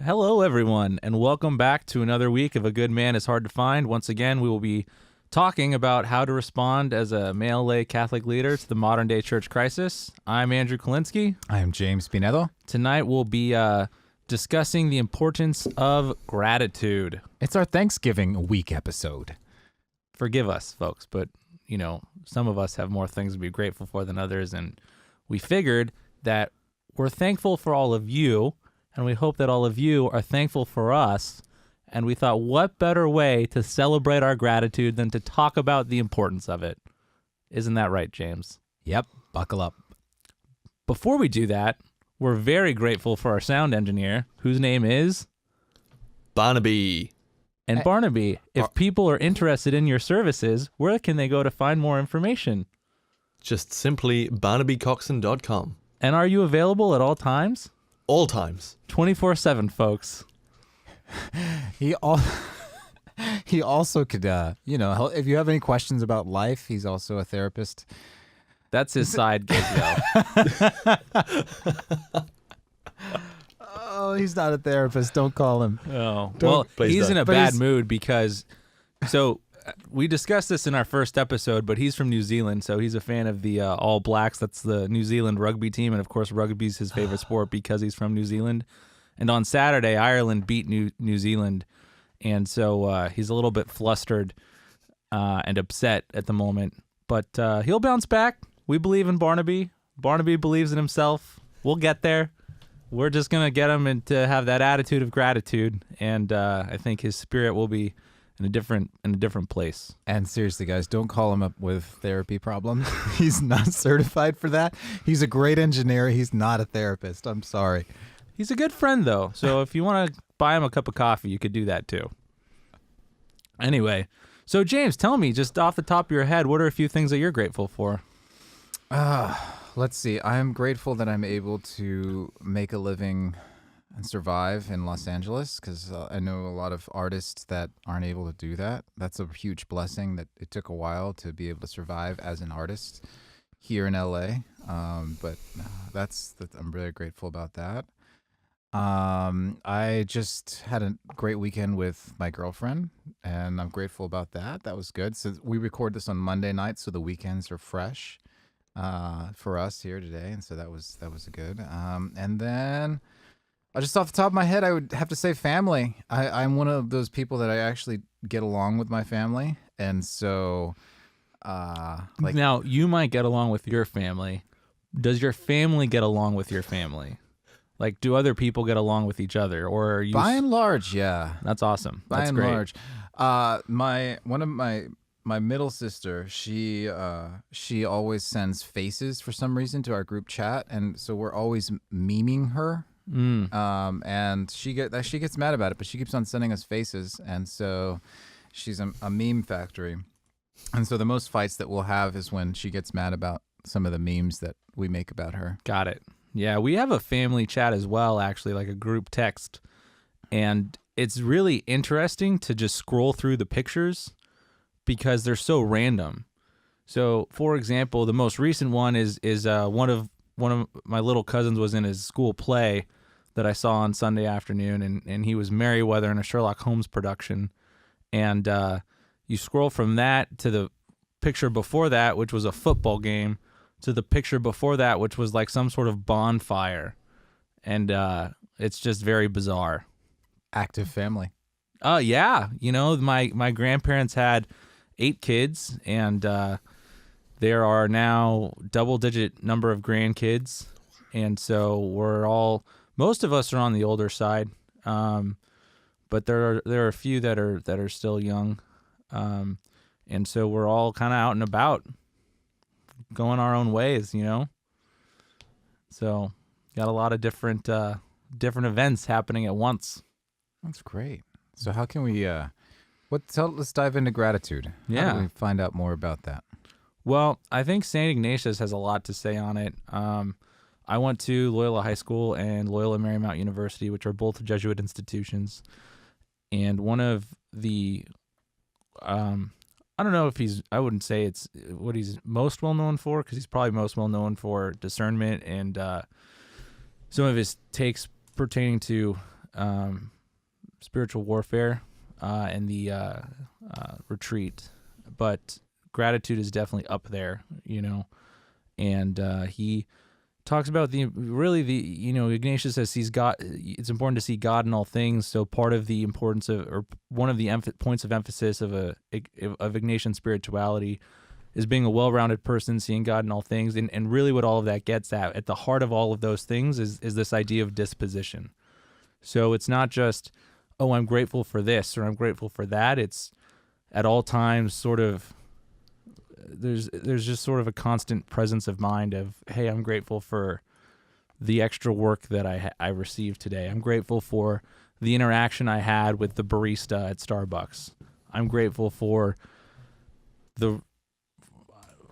Hello, everyone, and welcome back to another week of A Good Man is Hard to Find. Once again, we will be talking about how to respond as a male lay Catholic leader to the modern-day church crisis. I'm Andrew Kolinsky. I am James Pinedo. Tonight, we'll be discussing the importance of gratitude. It's our Thanksgiving week episode. Forgive us, folks, but, some of us have more things to be grateful for than others, and we figured that we're thankful for all of you, and we hope that all of you are thankful for us. And we thought, what better way to celebrate our gratitude than to talk about the importance of it? Isn't that right, James? Yep, buckle up. Before we do that, we're very grateful for our sound engineer, whose name is Barnaby. And Barnaby, if people are interested in your services, where can they go to find more information? Just simply barnabycoxon.com. And are you available at all times? All times. 24/7, folks. He also could, if you have any questions about life, he's also a therapist. That's his side gig, though. Oh, he's not a therapist. Don't call him. Oh, well, he's in a bad mood because, we discussed this in our first episode, but he's from New Zealand, so he's a fan of the All Blacks. That's the New Zealand rugby team, and of course, rugby's his favorite sport because he's from New Zealand. And on Saturday, Ireland beat New Zealand, and so he's a little bit flustered and upset at the moment. But he'll bounce back. We believe in Barnaby. Barnaby believes in himself. We'll get there. We're just gonna get him to have that attitude of gratitude, and I think his spirit will be in a different place. And seriously, guys, don't call him up with therapy problems. He's not certified for that. He's a great engineer. He's not a therapist. I'm sorry. He's a good friend, though, so if you want to buy him a cup of coffee, you could do that, too. Anyway, so James, tell me, just off the top of your head, what are a few things that you're grateful for? Let's see. I am grateful that I'm able to make a living and survive in Los Angeles because I know a lot of artists that aren't able to do that. That's a huge blessing that it took a while to be able to survive as an artist here in LA. But I'm really grateful about that. I just had a great weekend with my girlfriend, and I'm grateful about that. That was good. So we record this on Monday night, so the weekends are fresh for us here today, and so that was good. And then just off the top of my head, I would have to say family. I'm one of those people that I actually get along with my family, and so now you might get along with your family. Does your family get along with your family? Like, do other people get along with each other, or are you? By and large, yeah. That's awesome. By That's and great. large, my middle sister, she always sends faces for some reason to our group chat, and so we're always memeing her. And she gets mad about it, but she keeps on sending us faces, and so she's a meme factory. And so the most fights that we'll have is when she gets mad about some of the memes that we make about her. Got it. Yeah, we have a family chat as well, actually, like a group text. And it's really interesting to just scroll through the pictures because they're so random. So, for example, the most recent one is one of my little cousins was in his school play that I saw on Sunday afternoon, and he was Merriweather in a Sherlock Holmes production. And you scroll from that to the picture before that, which was a football game, to the picture before that, which was like some sort of bonfire. And it's just very bizarre. Active family. Yeah. My grandparents had 8 kids, and there are now double-digit number of grandkids. And so most of us are on the older side, but there are a few that are still young. And so we're all kind of out and about, going our own ways, So got a lot of different events happening at once. That's great. So how can we let's dive into gratitude. Yeah. How do we find out more about that? Well, I think St. Ignatius has a lot to say on it. I went to Loyola High School and Loyola Marymount University, which are both Jesuit institutions. And one of the I don't know if I wouldn't say it's what he's most well known for, because he's probably most well known for discernment and some of his takes pertaining to spiritual warfare and the retreat, but gratitude is definitely up there, and he talks about Ignatius says he's got, it's important to see God in all things. So part of the importance of, or one of the points of emphasis of Ignatian spirituality is being a well-rounded person, seeing God in all things. And really what all of that gets at the heart of all of those things is this idea of disposition. So it's not just, oh, I'm grateful for this or I'm grateful for that. It's at all times sort of, there's just sort of a constant presence of mind of, hey, I'm grateful for the extra work that I received today. I'm grateful for the interaction I had with the barista at Starbucks. I'm grateful for the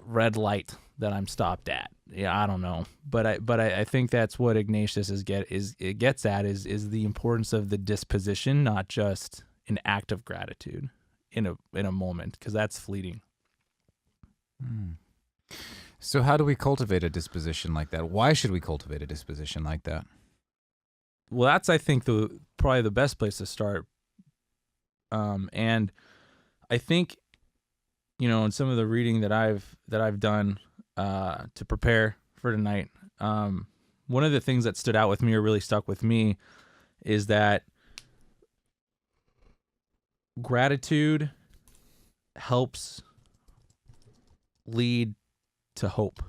red light that I'm stopped at. Yeah, I don't know, but I think that's what Ignatius gets at is the importance of the disposition, not just an act of gratitude in a moment, because that's fleeting. So how do we cultivate a disposition like that? Why should we cultivate a disposition like that? Well, that's, I think, probably the best place to start. And I think, in some of the reading that I've done to prepare for tonight, one of the things that stood out with me or really stuck with me is that gratitude helps lead to hope.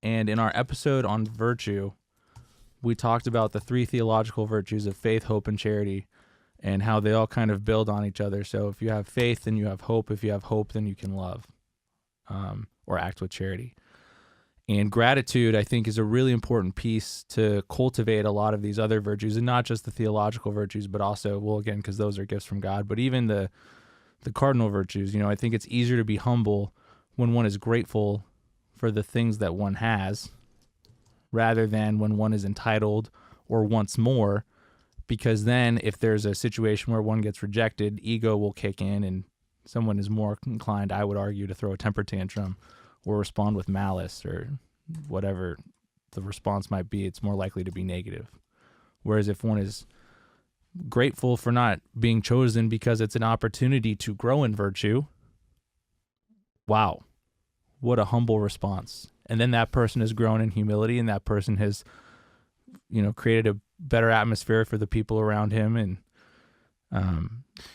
And in our episode on virtue, we talked about the 3 theological virtues of faith, hope, and charity, and how they all kind of build on each other. So if you have faith, then you have hope. If you have hope, then you can love or act with charity. And gratitude, I think, is a really important piece to cultivate a lot of these other virtues, and not just the theological virtues, but also, well, again, because those are gifts from God, but even the cardinal virtues. I think it's easier to be humble when one is grateful for the things that one has, rather than when one is entitled or wants more, because then if there's a situation where one gets rejected, ego will kick in and someone is more inclined, I would argue, to throw a temper tantrum or respond with malice or whatever the response might be. It's more likely to be negative. Whereas if one is grateful for not being chosen because it's an opportunity to grow in virtue, wow, what a humble response. And then that person has grown in humility, and that person has, created a better atmosphere for the people around him. And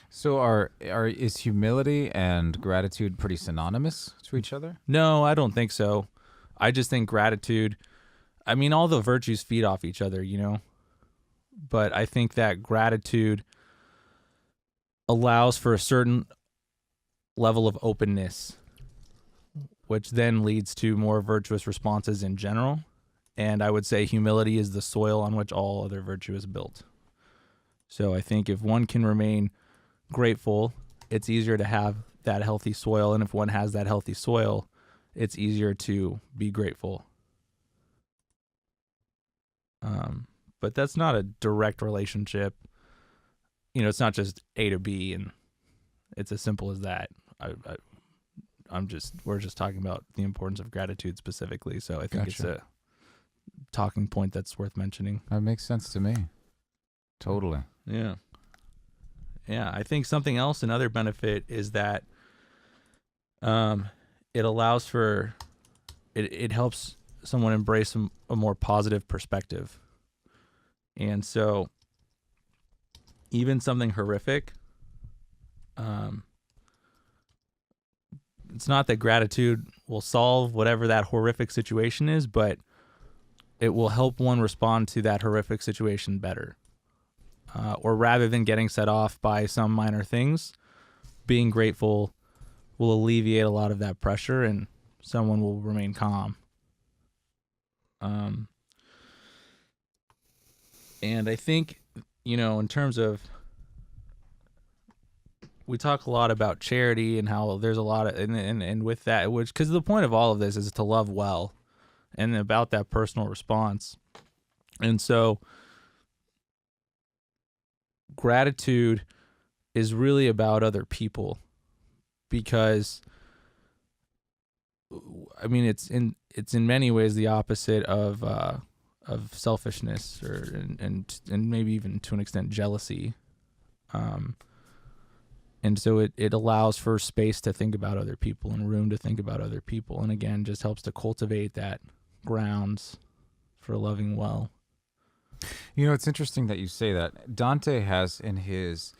so is humility and gratitude pretty synonymous to each other? No, I don't think so. I just think gratitude, all the virtues feed off each other, but I think that gratitude allows for a certain level of openness, which then leads to more virtuous responses in general. And I would say humility is the soil on which all other virtue is built. So I think if one can remain grateful, it's easier to have that healthy soil. And if one has that healthy soil, it's easier to be grateful. But that's not a direct relationship. It's not just A to B, and it's as simple as that. We're just talking about the importance of gratitude specifically. So I think It's a talking point that's worth mentioning. That makes sense to me. Totally. Yeah. Yeah. I think something else, another benefit is that it allows for, it helps someone embrace a more positive perspective. And so even something horrific, it's not that gratitude will solve whatever that horrific situation is, but it will help one respond to that horrific situation better. Or rather than getting set off by some minor things, being grateful will alleviate a lot of that pressure and someone will remain calm. And I think, in terms of, we talk a lot about charity and how there's a lot of, and with that, which, because the point of all of this is to love well and about that personal response. And so gratitude is really about other people, because it's in many ways the opposite of selfishness and maybe even to an extent jealousy. And so it allows for space to think about other people and room to think about other people. And again, just helps to cultivate that grounds for loving well. You know, it's interesting that you say that. Dante has in his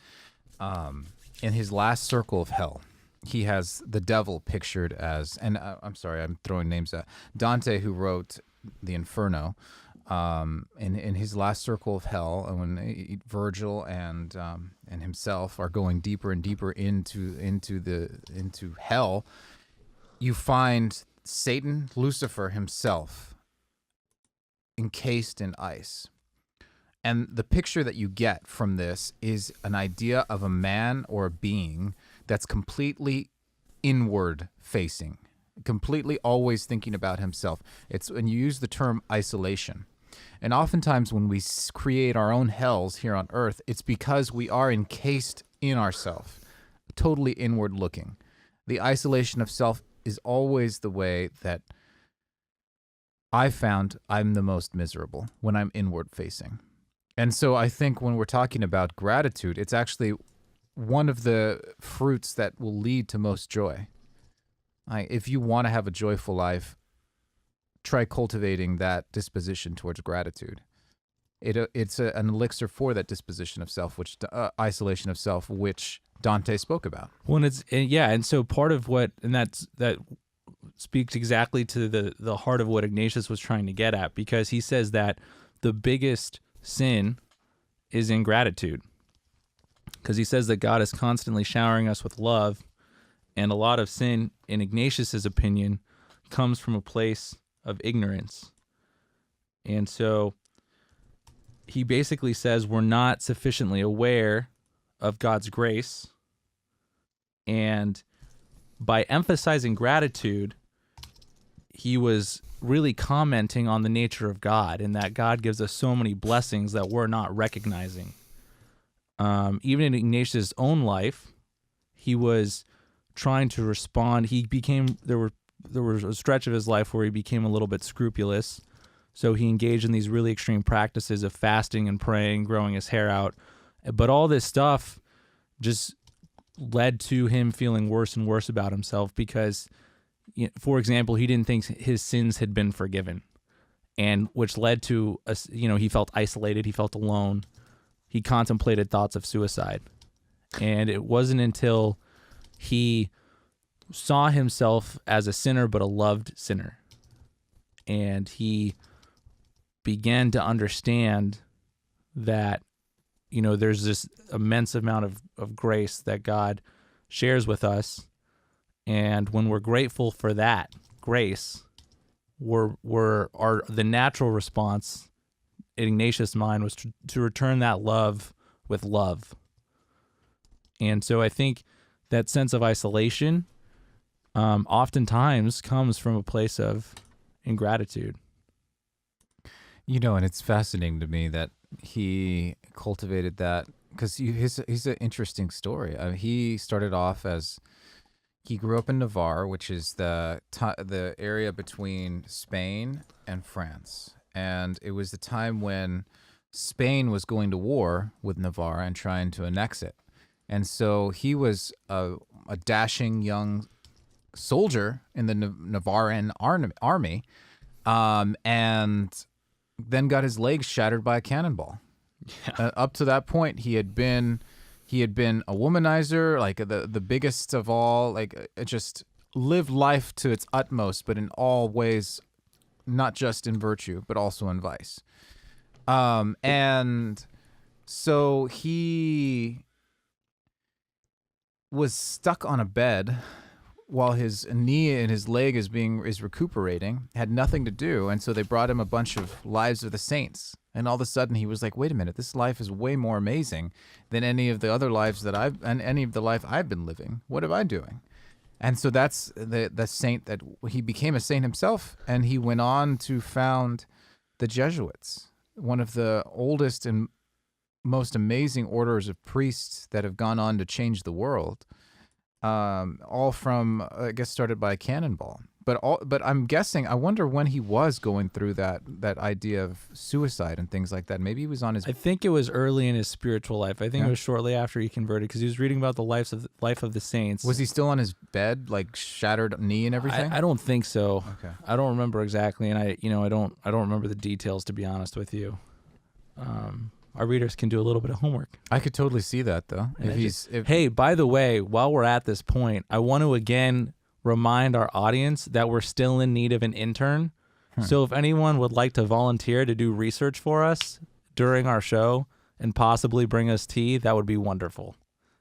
last circle of hell, he has the devil pictured as, and I'm sorry, I'm throwing names out. Dante, who wrote the Inferno, in his last circle of hell, and when Virgil and himself are going deeper and deeper into hell, you find Satan, Lucifer himself, encased in ice. And the picture that you get from this is an idea of a man or a being that's completely inward facing, completely always thinking about himself. And you use the term isolation. And oftentimes when we create our own hells here on earth, it's because we are encased in ourselves, totally inward looking. The isolation of self is always the way that I found I'm the most miserable, when I'm inward facing. And so I think when we're talking about gratitude, it's actually one of the fruits that will lead to most joy. If you want to have a joyful life, try cultivating that disposition towards gratitude. It's an elixir for that disposition of self, which isolation of self, which Dante spoke about. Well, and so part of what, and that speaks exactly to the heart of what Ignatius was trying to get at, because he says that the biggest sin is ingratitude, because he says that God is constantly showering us with love, and a lot of sin, in Ignatius's opinion, comes from a place of ignorance. And so he basically says we're not sufficiently aware of God's grace, and by emphasizing gratitude, he was really commenting on the nature of God, and that God gives us so many blessings that we're not recognizing. Even in Ignatius' own life, he was trying to respond. There was a stretch of his life where he became a little bit scrupulous, so he engaged in these really extreme practices of fasting and praying, growing his hair out. But all this stuff just led to him feeling worse and worse about himself because, for example, he didn't think his sins had been forgiven, and which led to, he felt isolated, he felt alone, he contemplated thoughts of suicide. And it wasn't until he saw himself as a sinner, but a loved sinner, and he began to understand that, there's this immense amount of grace that God shares with us. And when we're grateful for that grace, the natural response in Ignatius' mind was to return that love with love. And so I think that sense of isolation oftentimes comes from a place of ingratitude. And it's fascinating to me that he cultivated that, because he's an interesting story. He started off he grew up in Navarre, which is the area between Spain and France. And it was the time when Spain was going to war with Navarre and trying to annex it. And so he was a dashing young soldier in the Navarran army, and then got his legs shattered by a cannonball. Yeah. Up to that point, he had been a womanizer, like the biggest of all, like just lived life to its utmost, but in all ways, not just in virtue, but also in vice. And so he was stuck on a bed while his knee and his leg is recuperating, had nothing to do, and so they brought him a bunch of Lives of the Saints, and all of a sudden he was like, "Wait a minute, this life is way more amazing than any of the other lives any of the life I've been living. What am I doing?" And so that's the saint that he became a saint himself, and he went on to found the Jesuits, one of the oldest and most amazing orders of priests that have gone on to change the world. All from, I guess, started by a cannonball. but I'm guessing. I wonder when he was going through that idea of suicide and things like that. Maybe he was on his. I think it was early in his spiritual life. I think Yeah. it was shortly after he converted because he was reading about the life of the saints. Was he still on his bed, like shattered knee and everything? I don't think so. Okay. I don't remember exactly, and I don't remember the details, to be honest with you. Our readers can do a little bit of homework. I could totally see that though. And If Hey, by the way, while we're at this point, I want to again remind our audience that we're still in need of an intern. So if anyone would like to volunteer to do research for us during our show and possibly bring us tea, that would be wonderful.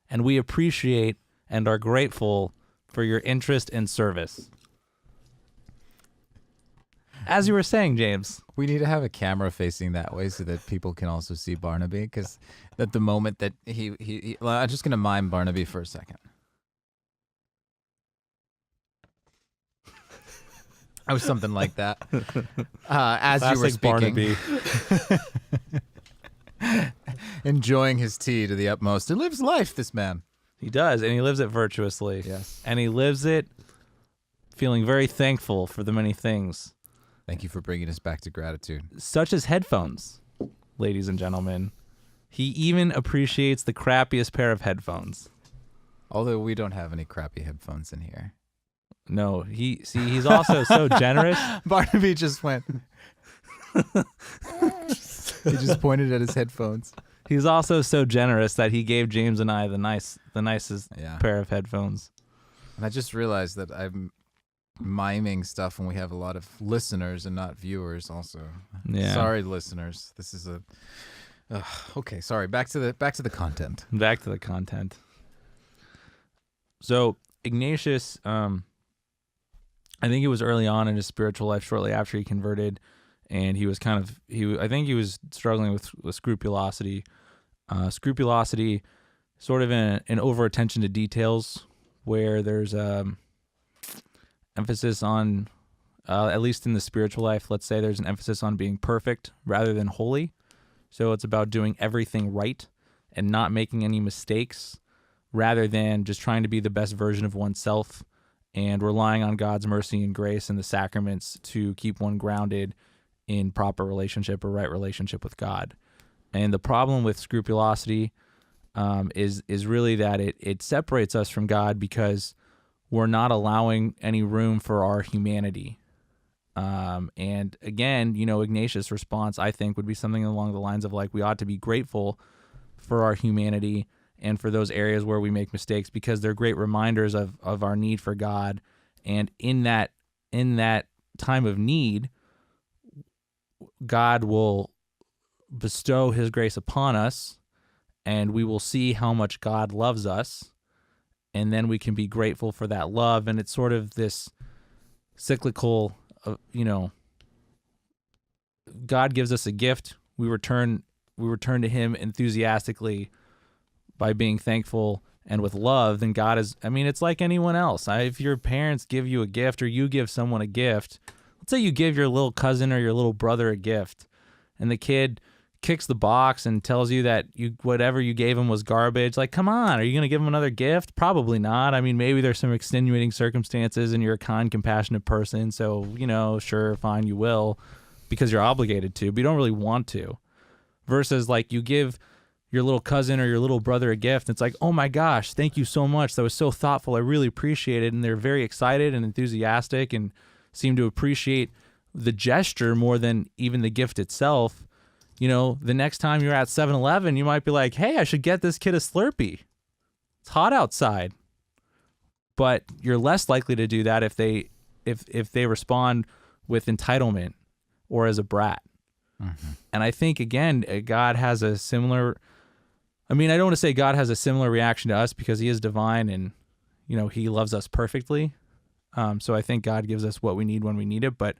And we appreciate and are grateful for your interest and service. As you were saying, James. we need to have a camera facing that way so that people can also see Barnaby, because at the moment that he well, I'm just gonna mime Barnaby for a second. I was something like that. As you were Classic speaking, Barnaby. enjoying his tea to the utmost. He lives life, this man. He does, and he lives it virtuously. Yes. And he lives it feeling very thankful for the many things, Thank you for bringing us back to gratitude. such as headphones, ladies and gentlemen. He even appreciates the crappiest pair of headphones. Although we don't have any crappy headphones in here. No, he's also so generous. Barnaby just went. He just pointed at his headphones. He's also so generous that he gave James and I the nicest Yeah. pair of headphones. And I just realized that I'm miming stuff when we have a lot of listeners and not viewers also. Yeah. Sorry, listeners. This is a okay, sorry. Back to the content. Back to the content. So Ignatius, I think it was early on in his spiritual life, shortly after he converted, and he was I think he was struggling with scrupulosity. Scrupulosity, sort of an over attention to details, where there's emphasis on, at least in the spiritual life, let's say there's an emphasis on being perfect rather than holy. So it's about doing everything right and not making any mistakes, rather than just trying to be the best version of oneself and relying on God's mercy and grace and the sacraments to keep one grounded in proper relationship or right relationship with God. And the problem with scrupulosity is really that it separates us from God because we're not allowing any room for our humanity. And again, Ignatius' response, I think, would be something along the lines of like, we ought to be grateful for our humanity and for those areas where we make mistakes, because they're great reminders of our need for God. And in that time of need, God will bestow his grace upon us, and we will see how much God loves us, and then we can be grateful for that love. And it's sort of this cyclical, God gives us a gift, we return to him enthusiastically by being thankful and with love. Then God is, it's like anyone else. If your parents give you a gift, or you give someone a gift, let's say you give your little cousin or your little brother a gift, and the kid kicks the box and tells you that whatever you gave him was garbage. Like, come on, are you going to give him another gift? Probably not. Maybe there's some extenuating circumstances and you're a kind, compassionate person. So, sure, fine, you will, because you're obligated to, but you don't really want to. Versus like you give your little cousin or your little brother a gift, it's like, oh my gosh, thank you so much. That was so thoughtful. I really appreciate it. And they're very excited and enthusiastic and seem to appreciate the gesture more than even the gift itself. The next time you're at 7-Eleven, you might be like, hey, I should get this kid a Slurpee. It's hot outside. But you're less likely to do that if they respond with entitlement or as a brat. Mm-hmm. And I think, again, God has a similar, I don't want to say God has a similar reaction to us, because he is divine and, he loves us perfectly. So I think God gives us what we need when we need it. But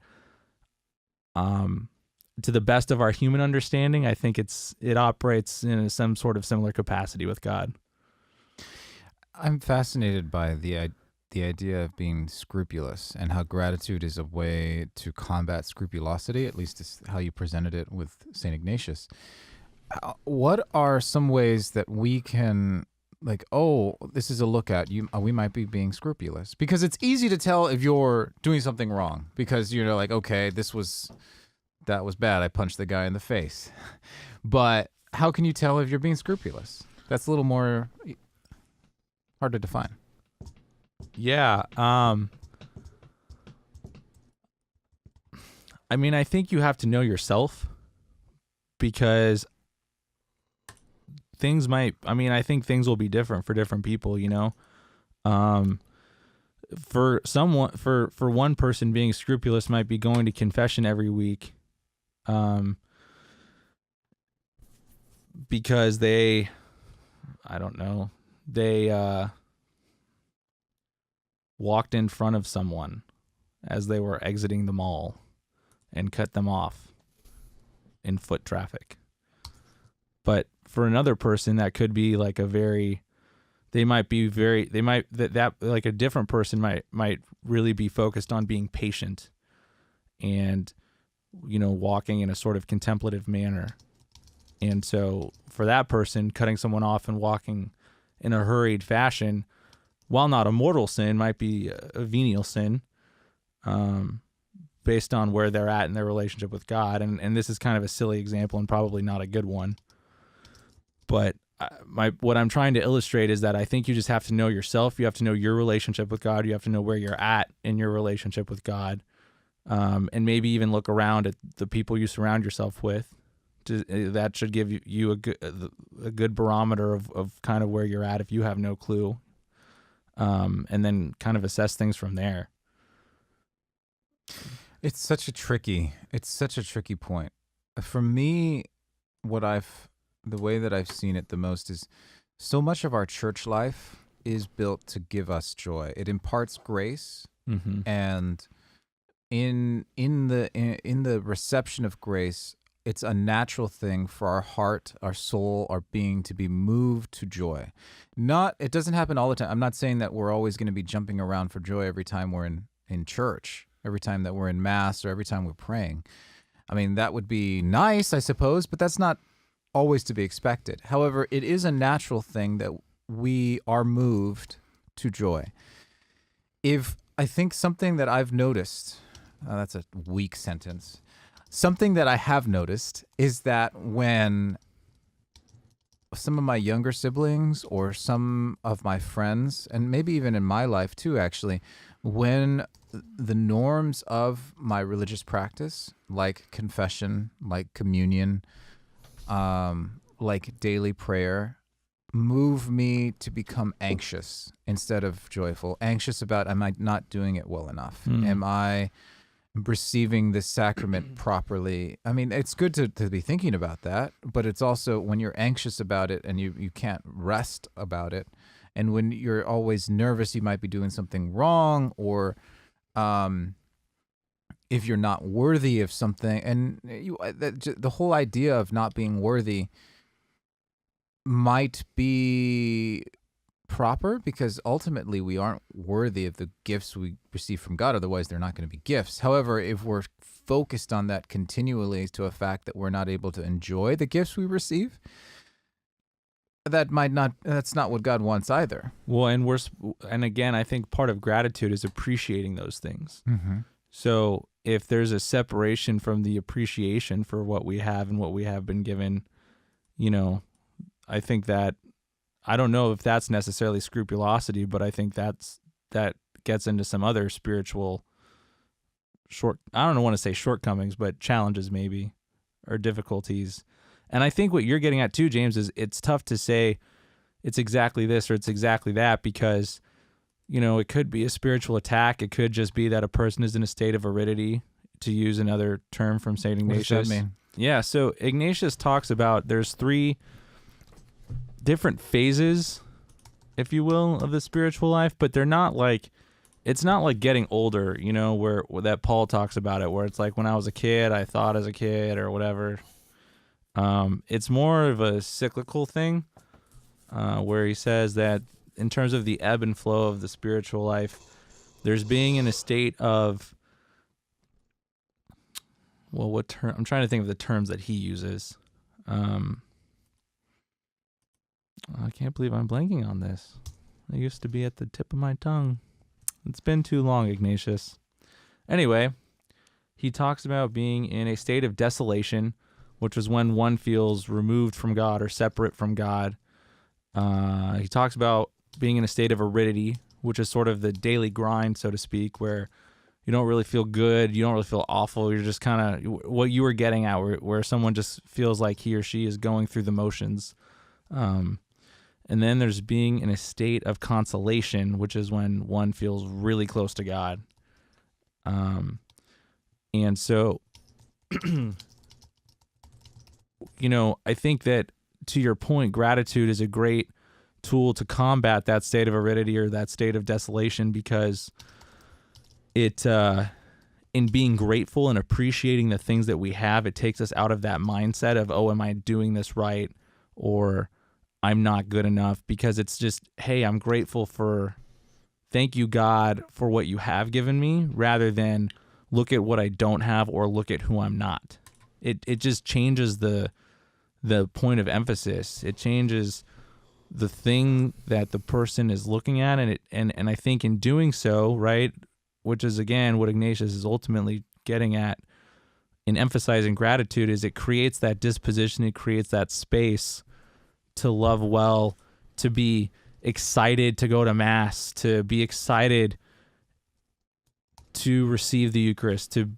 to the best of our human understanding, I think it operates in some sort of similar capacity with God. I'm fascinated by the idea of being scrupulous and how gratitude is a way to combat scrupulosity. At least is how you presented it with St. Ignatius. What are some ways that we can like, oh, this is a lookout. We might be being scrupulous, because it's easy to tell if you're doing something wrong, because you're like, okay, that was bad. I punched the guy in the face. But how can you tell if you're being scrupulous? That's a little more hard to define. Yeah. I mean, I think you have to know yourself, because I think things will be different for different people, you know? For one person, being scrupulous might be going to confession every week, because they walked in front of someone as they were exiting the mall and cut them off in foot traffic. But for another person, that could be like like a different person might really be focused on being patient and, you know, walking in a sort of contemplative manner. And so for that person, cutting someone off and walking in a hurried fashion, while not a mortal sin, might be a venial sin, based on where they're at in their relationship with God. And this is kind of a silly example and probably not a good one. But what I'm trying to illustrate is that I think you just have to know yourself. You have to know your relationship with God. You have to know where you're at in your relationship with God, and maybe even look around at the people you surround yourself with. That should give you a good barometer of kind of where you're at if you have no clue, and then kind of assess things from there. It's such a tricky point. For me, the way that I've seen it the most is, so much of our church life is built to give us joy. It imparts grace, Mm-hmm. and in the reception of grace, it's a natural thing for our heart, our soul, our being to be moved to joy. It doesn't happen all the time. I'm not saying that we're always going to be jumping around for joy every time we're in church, every time that we're in mass, or every time we're praying. I mean, that would be nice, I suppose, but that's not always to be expected. However, it is a natural thing that we are moved to joy. I think something that I've noticed, that's a weak sentence. Something that I have noticed is that when some of my younger siblings or some of my friends, and maybe even in my life too, actually, when the norms of my religious practice, like confession, like communion, like daily prayer, move me to become anxious instead of joyful. Anxious about, am I not doing it well enough? Am I receiving this sacrament properly? I mean, it's good to be thinking about that, but it's also when you're anxious about it and you can't rest about it, and when you're always nervous you might be doing something wrong, or if you're not worthy of something, and the whole idea of not being worthy might be proper, because ultimately we aren't worthy of the gifts we receive from God. Otherwise, they're not going to be gifts. However, if we're focused on that continually to a fact that we're not able to enjoy the gifts we receive, that's not what God wants either. Well, and again, I think part of gratitude is appreciating those things. Mm-hmm. So if there's a separation from the appreciation for what we have and what we have been given, you know, I think that, I don't know if that's necessarily scrupulosity, but I think that gets into some other spiritual I don't want to say shortcomings, but challenges maybe, or difficulties. And I think what you're getting at too, James, is it's tough to say it's exactly this or it's exactly that, because, you know, it could be a spiritual attack. It could just be that a person is in a state of aridity, to use another term from St. Ignatius. What does that mean? Yeah, so Ignatius talks about there's 3 different phases, if you will, of the spiritual life, but they're not like, it's not like getting older, you know, where that Paul talks about it, where it's like, when I was a kid, I thought as a kid or whatever. It's more of a cyclical thing, where he says that in terms of the ebb and flow of the spiritual life, there's being in a state of, well, what term? I'm trying to think of the terms that he uses. I can't believe I'm blanking on this. It used to be at the tip of my tongue. It's been too long, Ignatius. Anyway, he talks about being in a state of desolation, which is when one feels removed from God or separate from God. He talks about being in a state of aridity, which is sort of the daily grind, so to speak, where you don't really feel good, you don't really feel awful. You're just kind of what you were getting at, where someone just feels like he or she is going through the motions. And then there's being in a state of consolation, which is when one feels really close to God. And so, I think that, to your point, gratitude is a great tool to combat that state of aridity or that state of desolation, because it, in being grateful and appreciating the things that we have, it takes us out of that mindset of, oh, am I doing this right? Or I'm not good enough, because it's just, hey, I'm grateful for, thank you, God, for what you have given me, rather than look at what I don't have or look at who I'm not. It just changes the point of emphasis. It changes the thing that the person is looking at, and I think in doing so, right, which is again what Ignatius is ultimately getting at in emphasizing gratitude, is it creates that disposition, it creates that space to love well, to be excited to go to Mass, to be excited to receive the Eucharist, to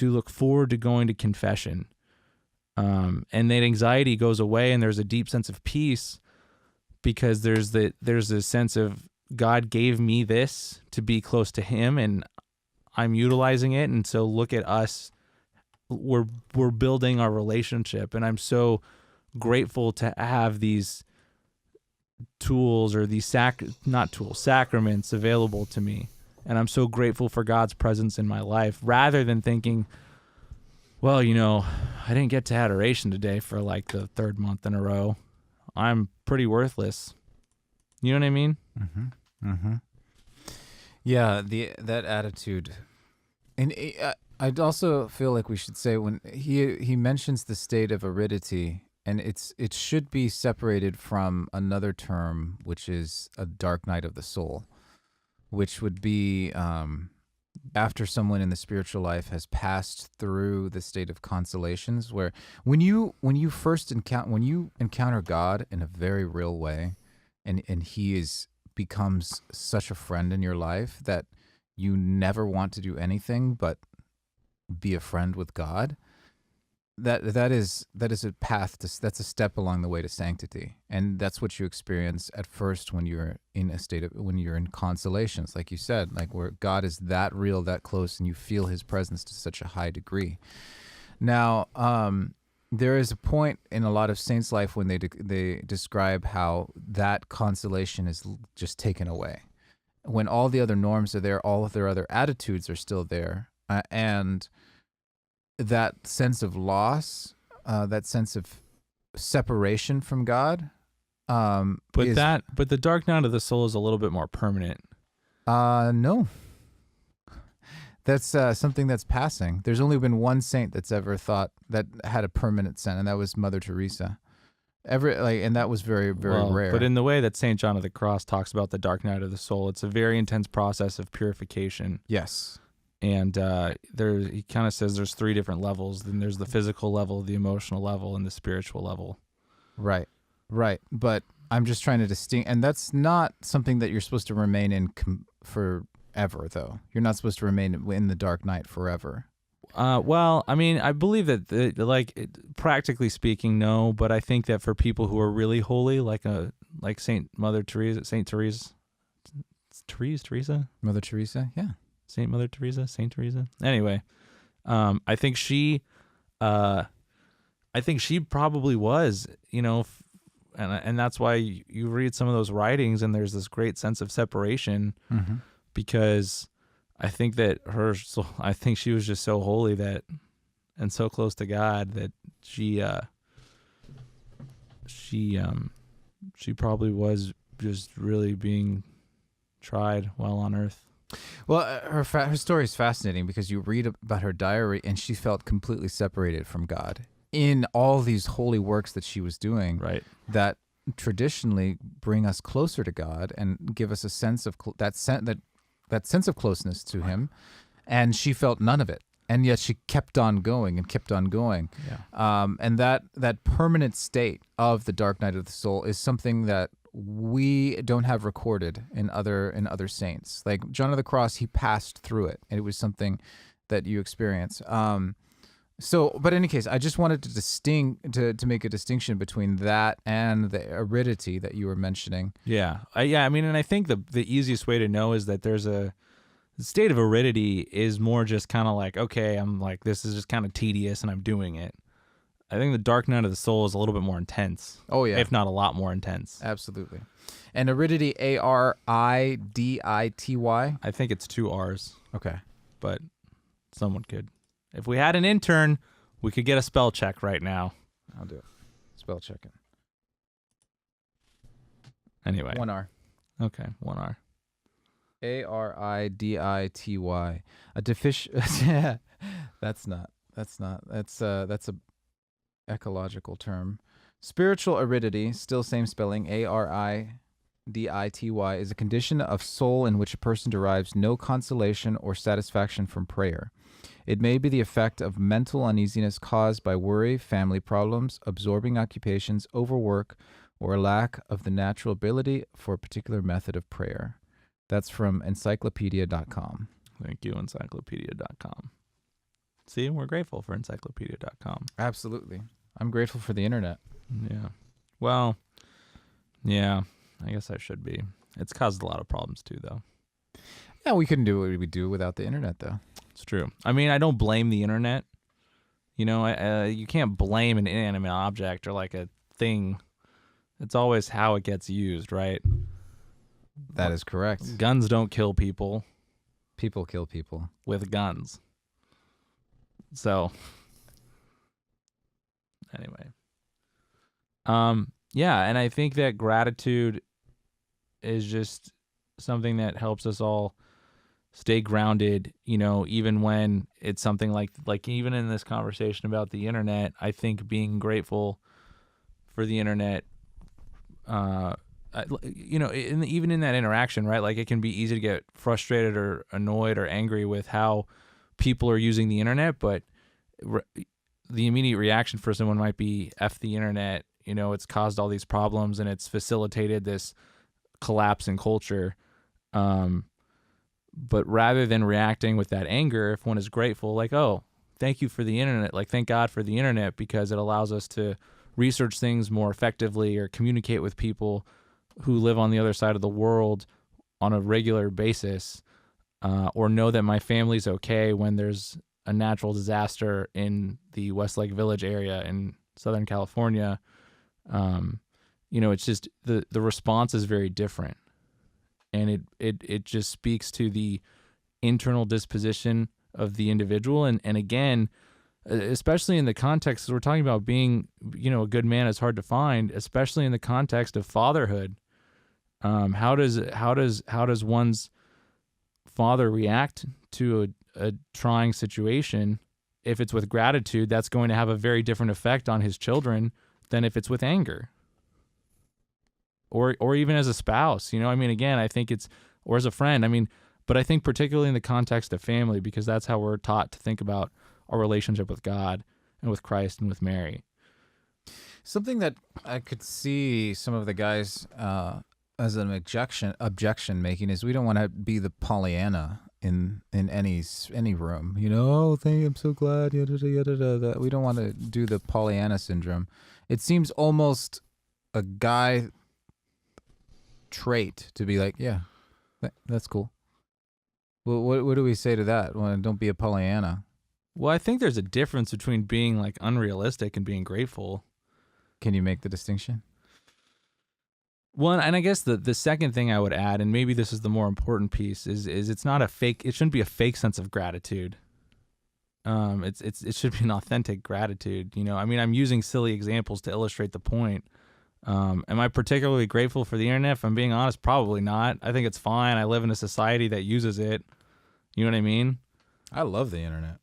look forward to going to confession. And that anxiety goes away, and there's a deep sense of peace, because there's a sense of, God gave me this to be close to him, and I'm utilizing it. And so look at us, we're building our relationship, and I'm so grateful to have these tools, or these sacraments available to me. And I'm so grateful for God's presence in my life, rather than thinking, well, I didn't get to adoration today for like the third month in a row. I'm pretty worthless. You know what I mean? Mm-hmm. Mm-hmm. Yeah, that attitude. And I'd also feel like we should say, when he mentions the state of aridity, and it should be separated from another term, which is a dark night of the soul, which would be after someone in the spiritual life has passed through the state of consolations, where when you encounter God in a very real way, and he becomes such a friend in your life that you never want to do anything but be a friend with God. That is a path that's a step along the way to sanctity, and that's what you experience at first when you're in when you're in consolations, like you said, like where God is that real, that close, and you feel his presence to such a high degree. Now, there is a point in a lot of saints' life when they describe how that consolation is just taken away, when all the other norms are there, all of their other attitudes are still there, and that sense of loss, that sense of separation from God. But the dark night of the soul is a little bit more permanent. No. That's something that's passing. There's only been one saint that's ever thought that had a permanent sin, and that was Mother Teresa. And that was very, very rare. But in the way that St. John of the Cross talks about the dark night of the soul, it's a very intense process of purification. Yes. And he kind of says there's three different levels. Then there's the physical level, the emotional level, and the spiritual level. Right. But I'm just trying to distinguish, and that's not something that you're supposed to remain in forever, though. You're not supposed to remain in the dark night forever. Well, I mean, I believe that, practically speaking, no. But I think that for people who are really holy, like Saint Mother Teresa, Mother Teresa, yeah. Saint Mother Teresa, Saint Teresa. Anyway, I think she probably was, and that's why you read some of those writings and there's this great sense of separation, mm-hmm. because I think that I think she was just so holy and so close to God that she probably was just really being tried while on earth. Well, her story is fascinating because you read about her diary, and she felt completely separated from God in all these holy works that she was doing. Right. That traditionally bring us closer to God and give us a sense of that sense of closeness to Him, and she felt none of it, and yet she kept on going and kept on going. And that permanent state of the dark night of the soul is something that we don't have recorded in other saints. Like John of the Cross, he passed through it, and it was something that you experience. But in any case, I just wanted to make a distinction between that and the aridity that you were mentioning. Yeah. I mean, and I think the easiest way to know is that there's the state of aridity is more just kind of like, okay, I'm like, this is just kind of tedious and I'm doing it. I think the dark night of the soul is a little bit more intense. Oh, yeah. If not a lot more intense. Absolutely. And aridity, Aridity. I think it's 2 R's, Okay. but someone could. If we had an intern, we could get a spell check right now. I'll do it. Spell checking. Anyway. 1 R. Okay, 1 R. Aridity. A deficient. That's a ecological term. Spiritual aridity, still same spelling, Aridity, is a condition of soul in which a person derives no consolation or satisfaction from prayer. It may be the effect of mental uneasiness caused by worry, family problems, absorbing occupations, overwork, or a lack of the natural ability for a particular method of prayer. That's from encyclopedia.com. Thank you, encyclopedia.com. See, we're grateful for encyclopedia.com. Absolutely. I'm grateful for the internet. Yeah. Well, yeah, I guess I should be. It's caused a lot of problems too, though. Yeah, we couldn't do what we do without the internet, though. It's true. I mean, I don't blame the internet. You know, you can't blame an inanimate object or like a thing. It's always how it gets used, right? That is correct. Guns don't kill people People kill people. with guns. So, anyway. Yeah, and I think that gratitude is just something that helps us all stay grounded, you know, even when it's something like even in this conversation about the internet, I think being grateful for the internet, you know, even in that interaction, right? Like it can be easy to get frustrated or annoyed or angry with how people are using the internet, but the immediate reaction for someone might be F the internet, you know, it's caused all these problems and it's facilitated this collapse in culture. But rather than reacting with that anger, if one is grateful, like, oh, thank you for the internet, like thank God for the internet because it allows us to research things more effectively or communicate with people who live on the other side of the world on a regular basis, or know that my family's okay when there's a natural disaster in the Westlake Village area in Southern California. You know, it's just the response is very different. And it just speaks to the internal disposition of the individual. And again, especially in the context, 'cause we're talking about being, you know, a good man is hard to find, especially in the context of fatherhood. How does one's father react to a trying situation? If it's with gratitude, that's going to have a very different effect on his children than if it's with anger. Or even as a spouse, you know, I mean, again, I think or as a friend, I mean, but I think particularly in the context of family, because that's how we're taught to think about our relationship with God and with Christ and with Mary. Something that I could see some of the guys as an objection making is we don't want to be the Pollyanna in any room. You know, oh, thank you, I'm so glad. Yada, yada, yada. We don't want to do the Pollyanna syndrome. It seems almost a guy trait to be like, yeah, that's cool. Well, what do we say to that? Well, don't be a Pollyanna. Well, I think there's a difference between being like unrealistic and being grateful. Can you make the distinction? One, and I guess the second thing I would add, and maybe this is the more important piece, is it's not a fake. It shouldn't be a fake sense of gratitude. It should be an authentic gratitude. You know, I mean, I'm using silly examples to illustrate the point. Am I particularly grateful for the internet? If I'm being honest, probably not. I think it's fine. I live in a society that uses it. You know what I mean? I love the internet.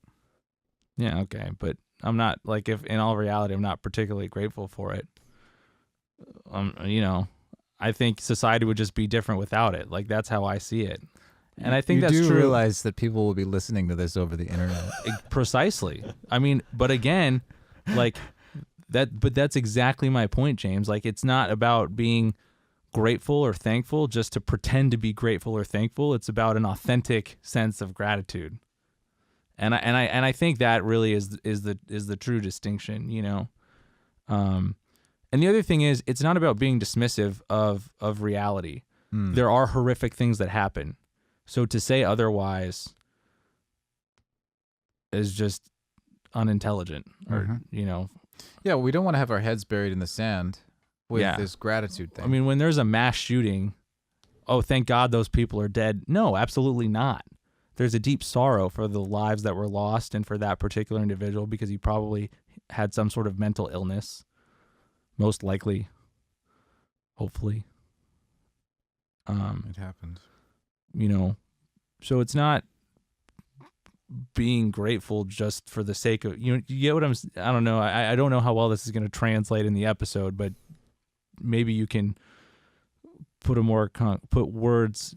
Yeah, okay. But I'm not, like, if in all reality, I'm not particularly grateful for it. you know, I think society would just be different without it. Like that's how I see it. And I think you that's do true. realize that people will be listening to this over the internet. Precisely. I mean, but again, like but that's exactly my point, James. Like it's not about being grateful or thankful just to pretend to be grateful or thankful. It's about an authentic sense of gratitude. And I think that really is the true distinction, you know. And the other thing is, it's not about being dismissive of reality. There are horrific things that happen. So to say otherwise is just unintelligent, or you know. Yeah, we don't want to have our heads buried in the sand with Yeah. this gratitude thing. I mean, when there's a mass shooting, oh, thank God those people are dead. No, absolutely not. There's a deep sorrow for the lives that were lost and for that particular individual because he probably had some sort of mental illness, most likely, hopefully. It happens. You know, so it's not being grateful just for the sake of, you get what I don't know. I don't know how well this is going to translate in the episode, but maybe you can put put words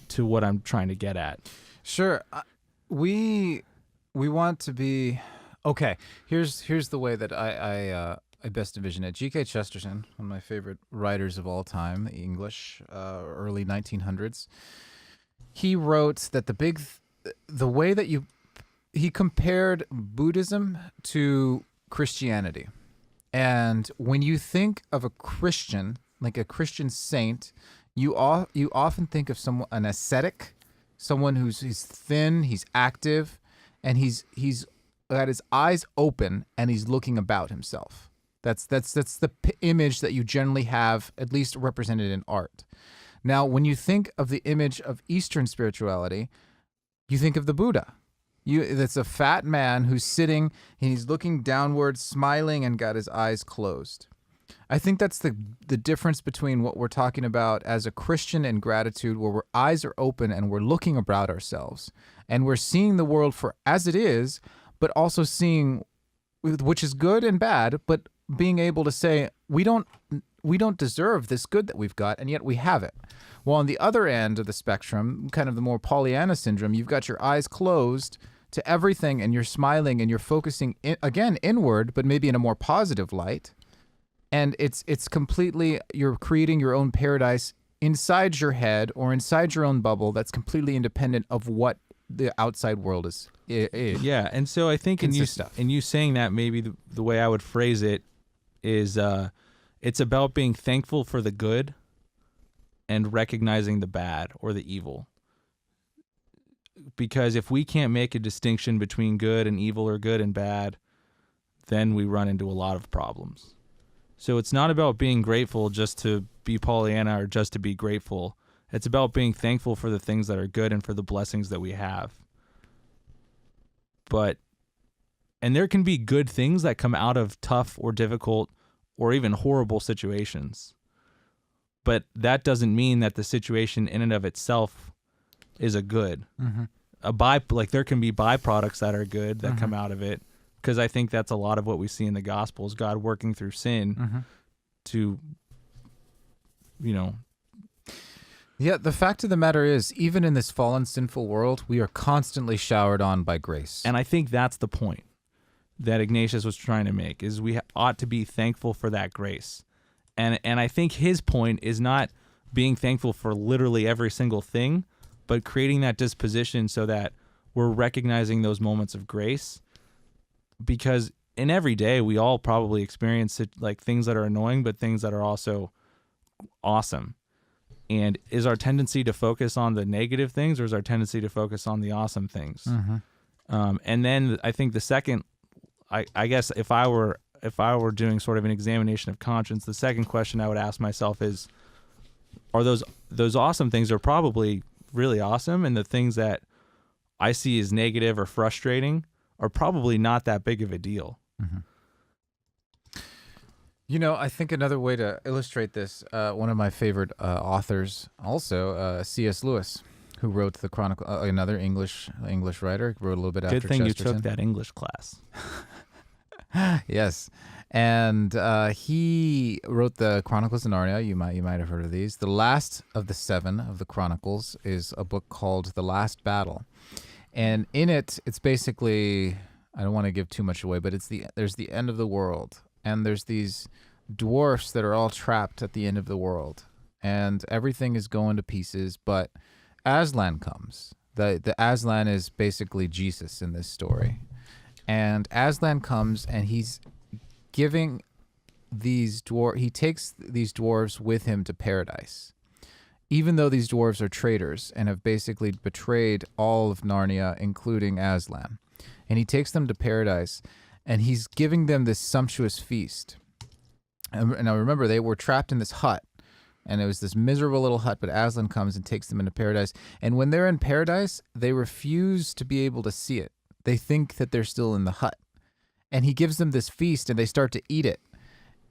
to what I'm trying to get at. Sure. We want to be okay. Here's the way that I best envision it. G.K. Chesterton, one of my favorite writers of all time, English, early 1900s. He wrote that the way that he compared Buddhism to Christianity. And when you think of a Christian, like a Christian saint, you often think of an ascetic, someone he's thin, he's active, and he's got his eyes open and he's looking about himself. That's the image that you generally have, at least represented in art. Now, when you think of the image of Eastern spirituality, you think of the Buddha. That's a fat man who's sitting and he's looking downward, smiling, and got his eyes closed. I think that's the difference between what we're talking about as a Christian and gratitude, where our eyes are open and we're looking about ourselves and we're seeing the world for as it is, but also seeing, which is good and bad, but being able to say we don't deserve this good that we've got, and yet we have it. Well, on the other end of the spectrum, kind of the more Pollyanna syndrome, you've got your eyes closed to everything and you're smiling and you're focusing again inward, but maybe in a more positive light. And it's completely, you're creating your own paradise inside your head or inside your own bubble that's completely independent of what the outside world is. Yeah, and so I think in you saying that, maybe the way I would phrase it is it's about being thankful for the good and recognizing the bad or the evil. Because if we can't make a distinction between good and evil or good and bad, then we run into a lot of problems. So it's not about being grateful just to be Pollyanna or just to be grateful. It's about being thankful for the things that are good and for the blessings that we have. And there can be good things that come out of tough or difficult or even horrible situations. But that doesn't mean that the situation in and of itself is a good. Like there can be byproducts that are good that come out of it, because I think that's a lot of what we see in the Gospels, God working through sin to, Yeah, the fact of the matter is, even in this fallen, sinful world, we are constantly showered on by grace. And I think that's the point that Ignatius was trying to make, is we ought to be thankful for that grace. And I think his point is not being thankful for literally every single thing, but creating that disposition so that we're recognizing those moments of grace. Because in every day, we all probably experience it, like things that are annoying, but things that are also awesome. And is our tendency to focus on the negative things, or is our tendency to focus on the awesome things? And then I think the second, I guess if I were doing sort of an examination of conscience, the second question I would ask myself is, are those awesome things are probably really awesome, and the things that I see as negative or frustrating are probably not that big of a deal. I think another way to illustrate this, one of my favorite authors, also C.S. Lewis, who wrote the Chronicle, another English writer, wrote a little bit after Good thing Chesterton. you took that English class. Yes. And he wrote the Chronicles of Narnia. You might have heard of these. The last of the 7 of the Chronicles is a book called The Last Battle, and in it, it's basically, I don't want to give too much away, but there's the end of the world, and there's these dwarfs that are all trapped at the end of the world, and everything is going to pieces. But Aslan comes. The Aslan is basically Jesus in this story, and Aslan comes and he's giving he takes these dwarves with him to paradise, even though these dwarves are traitors and have basically betrayed all of Narnia, including Aslan. And he takes them to paradise, and he's giving them this sumptuous feast. And now remember, they were trapped in this hut, and it was this miserable little hut, but Aslan comes and takes them into paradise. And when they're in paradise, they refuse to be able to see it. They think that they're still in the hut. And he gives them this feast, and they start to eat it.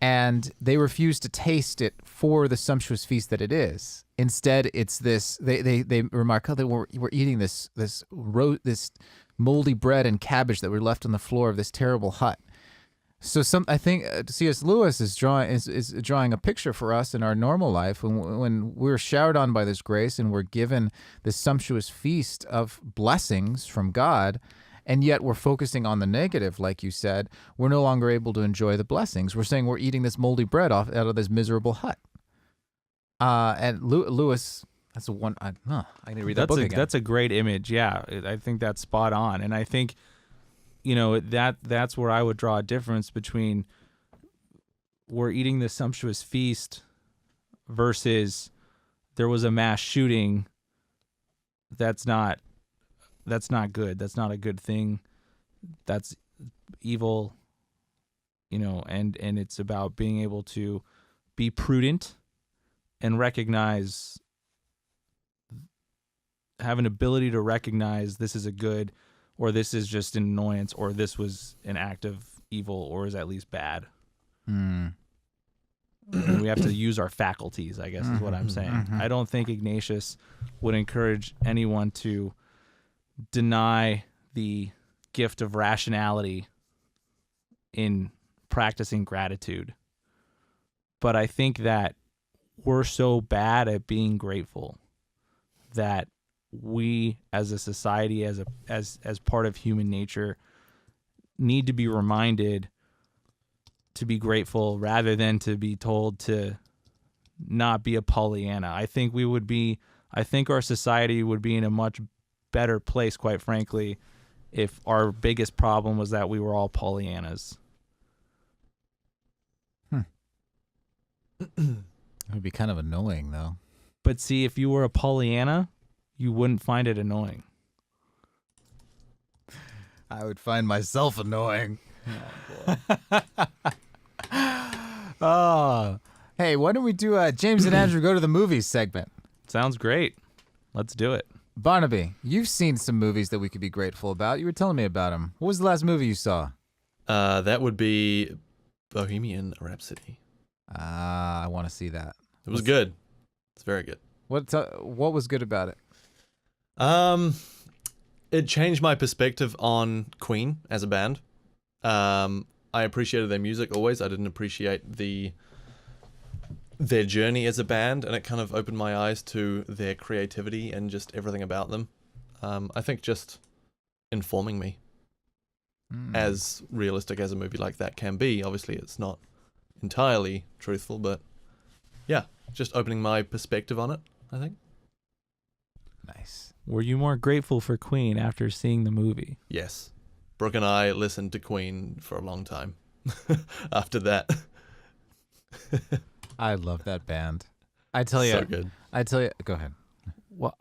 And they refuse to taste it for the sumptuous feast that it is. Instead, it's this. They remark, "Oh, we're eating this moldy bread and cabbage that were left on the floor of this terrible hut." So I think C.S. Lewis is drawing a picture for us in our normal life when we're showered on by this grace and we're given this sumptuous feast of blessings from God. And yet we're focusing on the negative, like you said. We're no longer able to enjoy the blessings. We're saying we're eating this moldy bread out of this miserable hut. And Lewis, that's a one. I need to read that book again. That's a great image. Yeah, I think that's spot on. And I think, that's where I would draw a difference between we're eating this sumptuous feast versus there was a mass shooting. That's not good. That's not a good thing. That's evil, and it's about being able to be prudent and have an ability to recognize this is a good, or this is just an annoyance, or this was an act of evil, or is at least bad. And we have to use our faculties, I guess is what I'm saying. I don't think Ignatius would encourage anyone to deny the gift of rationality in practicing gratitude. But I think that we're so bad at being grateful that we as a society, as part of human nature, need to be reminded to be grateful rather than to be told to not be a Pollyanna. I think our society would be in a much better place, quite frankly, if our biggest problem was that we were all Pollyannas. It would be kind of annoying, though. But see, if you were a Pollyanna, you wouldn't find it annoying. I would find myself annoying. Oh, boy. Hey, why don't we do James and Andrew go to the movies segment? Sounds great. Let's do it. Barnaby, you've seen some movies that we could be grateful about. You were telling me about them. What was the last movie you saw? That would be Bohemian Rhapsody. I want to see that. It was good. It's very good. What was good about it? It changed my perspective on Queen as a band. I appreciated their music always. I didn't appreciate their journey as a band, and it kind of opened my eyes to their creativity and just everything about them. I think just informing me, as realistic as a movie like that can be. Obviously, it's not entirely truthful, but yeah, just opening my perspective on it, I think. Nice. Were you more grateful for Queen after seeing the movie? Yes. Brooke and I listened to Queen for a long time after that. I love that band. I tell you. So good. Go ahead. Well,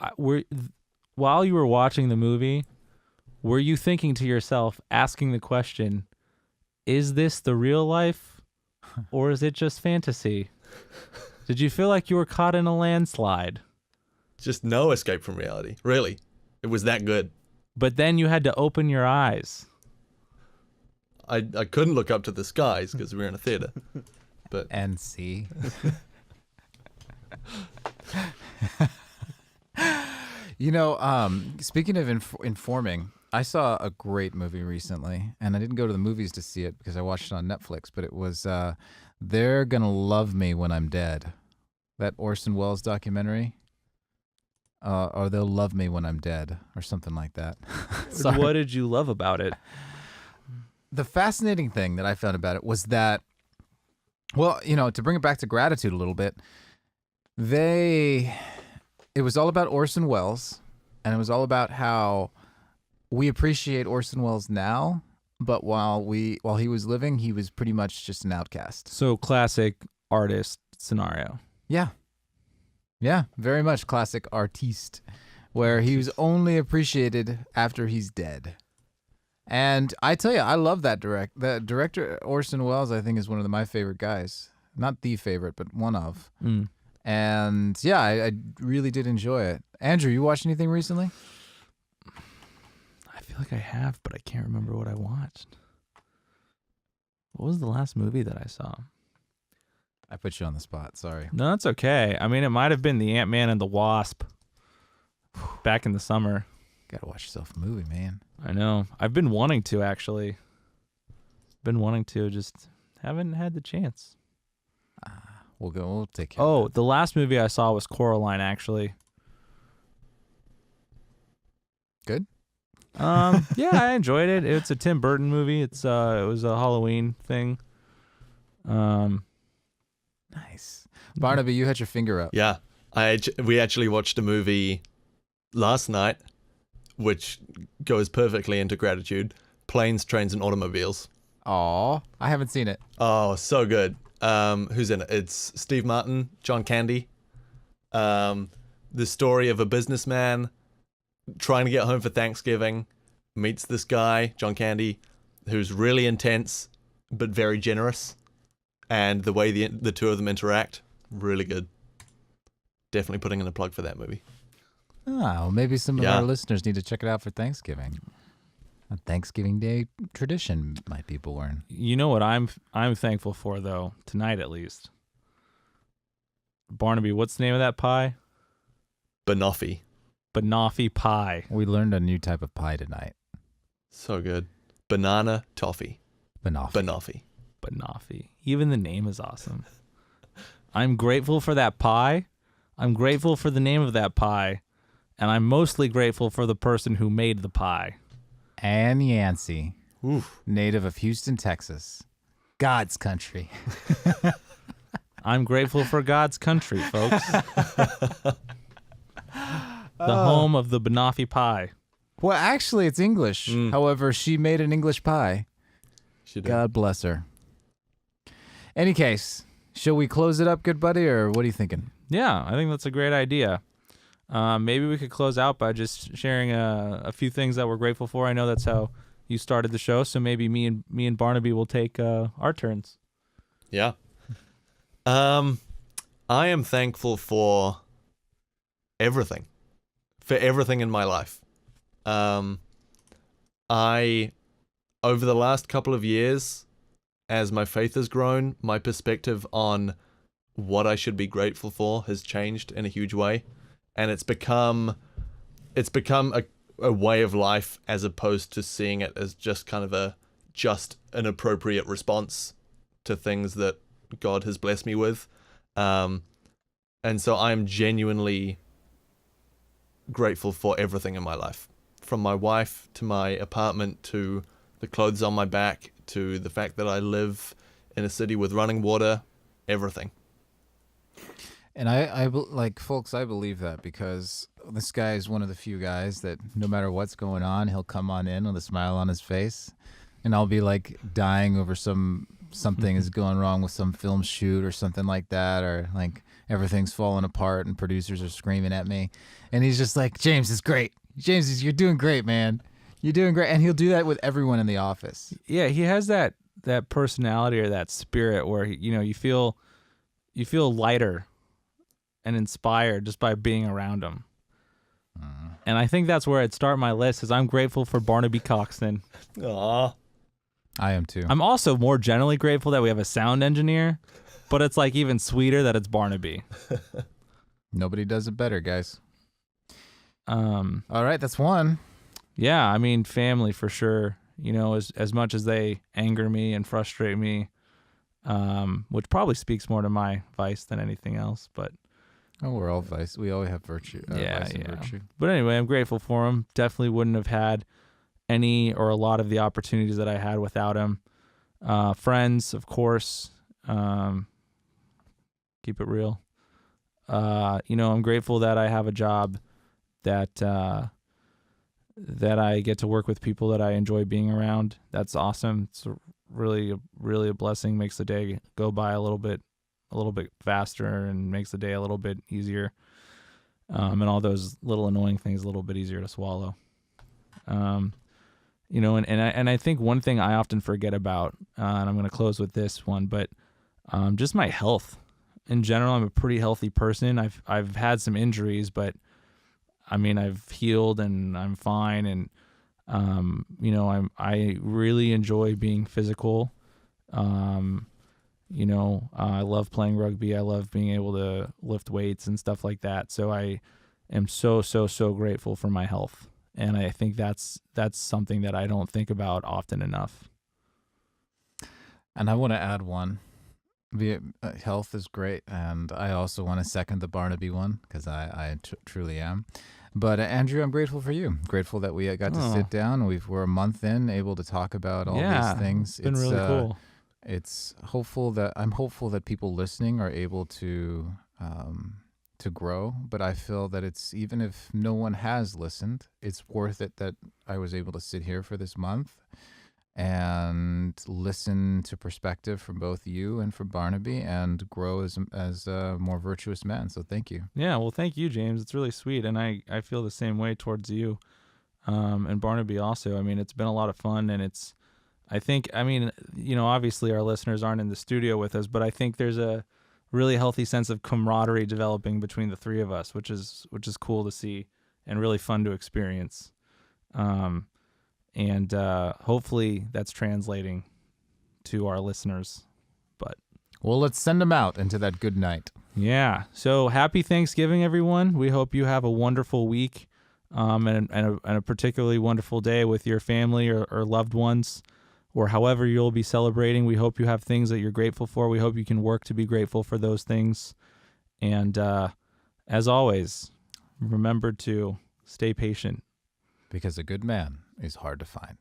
while you were watching the movie, were you thinking to yourself, asking the question, is this the real life or is it just fantasy? Did you feel like you were caught in a landslide? Just no escape from reality. Really. It was that good. But then you had to open your eyes. I couldn't look up to the skies because we were in a theater. But And see. Speaking of informing, I saw a great movie recently, and I didn't go to the movies to see it because I watched it on Netflix, but it was They're Gonna Love Me When I'm Dead. That Orson Welles documentary. Or They'll Love Me When I'm Dead, or something like that. Sorry. What did you love about it? The fascinating thing that I found about it was that, well, to bring it back to gratitude a little bit, it was all about Orson Welles, and it was all about how we appreciate Orson Welles now, but while he was living, he was pretty much just an outcast. So classic artist scenario. Yeah. Yeah, very much classic artiste, where he was only appreciated after he's dead. And I tell you, I love that director. Orson Welles, I think, is one of my favorite guys. Not the favorite, but one of. Mm. And yeah, I really did enjoy it. Andrew, you watched anything recently? I feel like I have, but I can't remember what I watched. What was the last movie that I saw? I put you on the spot. Sorry. No, that's okay. I mean, it might have been the Ant-Man and the Wasp back in the summer. Gotta watch yourself a movie, man. I know. I've been wanting to, actually. Just haven't had the chance. We'll take care Oh, of that. the last movie I saw was Coraline, actually. Good? Yeah, I enjoyed it. It's a Tim Burton movie. It was a Halloween thing. Nice. Barnaby, you had your finger up. Yeah, we actually watched a movie last night, which goes perfectly into gratitude. Planes, Trains, and Automobiles. Aw, I haven't seen it. Oh, so good. Who's in it? It's Steve Martin, John Candy. The story of a businessman trying to get home for Thanksgiving, meets this guy, John Candy, who's really intense but very generous. And the way the two of them interact, really good. Definitely putting in a plug for that movie. Oh, well, maybe some of our listeners need to check it out for Thanksgiving. A Thanksgiving Day tradition might be born. You know what I'm thankful for, though, tonight at least? Barnaby, what's the name of that pie? Banoffee. Banoffee pie. We learned a new type of pie tonight. So good. Banana toffee. Banoffee. Banoffee. Banoffee. Even the name is awesome. I'm grateful for that pie. I'm grateful for the name of that pie. And I'm mostly grateful for the person who made the pie. Ann Yancey, Oof. native of Houston, Texas. God's country. I'm grateful for God's country, folks. The home of the Banoffee pie. Well, actually, it's English. However, she made an English pie. She did. God bless her. Any case, shall we close it up, good buddy, or what are you thinking? Yeah, I think that's a great idea. Maybe we could close out by just sharing a few things that we're grateful for. I know that's how you started the show, so maybe me and Barnaby will take our turns. Yeah. I am thankful for everything. For everything in my life. Over the last couple of years, as my faith has grown, my perspective on what I should be grateful for has changed in a huge way. And it's become a way of life as opposed to seeing it as just kind of just an appropriate response to things that God has blessed me with. And so I'm genuinely grateful for everything in my life, from my wife to my apartment to the clothes on my back to the fact that I live in a city with running water, everything. And I folks, I believe that because this guy is one of the few guys that no matter what's going on, he'll come on in with a smile on his face, and I'll be like dying over something is going wrong with some film shoot or something like that, or like everything's falling apart and producers are screaming at me, and he's just like, James, it's great. James, you're doing great, man. You're doing great. And he'll do that with everyone in the office. Yeah, he has that personality or that spirit where you feel lighter and inspired just by being around him. And I think that's where I'd start my list, is I'm grateful for Barnaby Coxton. Aww. I am too. I'm also more generally grateful that we have a sound engineer, but it's like even sweeter that it's Barnaby. Nobody does it better, guys. All All right, that's one. Yeah, I mean, family for sure. You know, as much as they anger me and frustrate me, which probably speaks more to my vice than anything else. But Oh, we're all vice. We all have virtue. Vice and virtue. But anyway, I'm grateful for him. Definitely wouldn't have had any or a lot of the opportunities that I had without him. Friends, of course. Keep it real. You know, I'm grateful that I have a job that that I get to work with people that I enjoy being around. That's awesome. It's really a blessing. Makes the day go by a little bit faster and makes the day a little bit easier. And all those little annoying things a little bit easier to swallow. You know, and I think one thing I often forget about, and I'm going to close with this one, but just my health in general. I'm a pretty healthy person. I've had some injuries, but I mean, I've healed and I'm fine. And, you know, I really enjoy being physical. You know, I love playing rugby. I love being able to lift weights and stuff like that. So I am so grateful for my health. And I think that's something that I don't think about often enough. And I want to add one. Health is great, and I also want to second the Barnaby one because I truly am. But Andrew, I'm grateful for you. Grateful that we got to sit down. We're a month in, able to talk about all these things. It's been really cool. I'm hopeful that people listening are able to grow. But I feel that it's, even if no one has listened, it's worth it that I was able to sit here for this month and listen to perspective from both you and from Barnaby and grow as a more virtuous man. So thank you. Yeah, well, thank you, James. It's really sweet, and I feel the same way towards you, and Barnaby also. I mean, it's been a lot of fun, and I mean, you know, obviously our listeners aren't in the studio with us, but I think there's a really healthy sense of camaraderie developing between the three of us, which is cool to see and really fun to experience. And hopefully that's translating to our listeners. But well, let's send them out into that good night. Yeah. So happy Thanksgiving, everyone. We hope you have a wonderful week, and a particularly wonderful day with your family or loved ones, or however you'll be celebrating. We hope you have things that you're grateful for. We hope you can work to be grateful for those things. And as always, remember to stay patient. Because a good man is hard to find.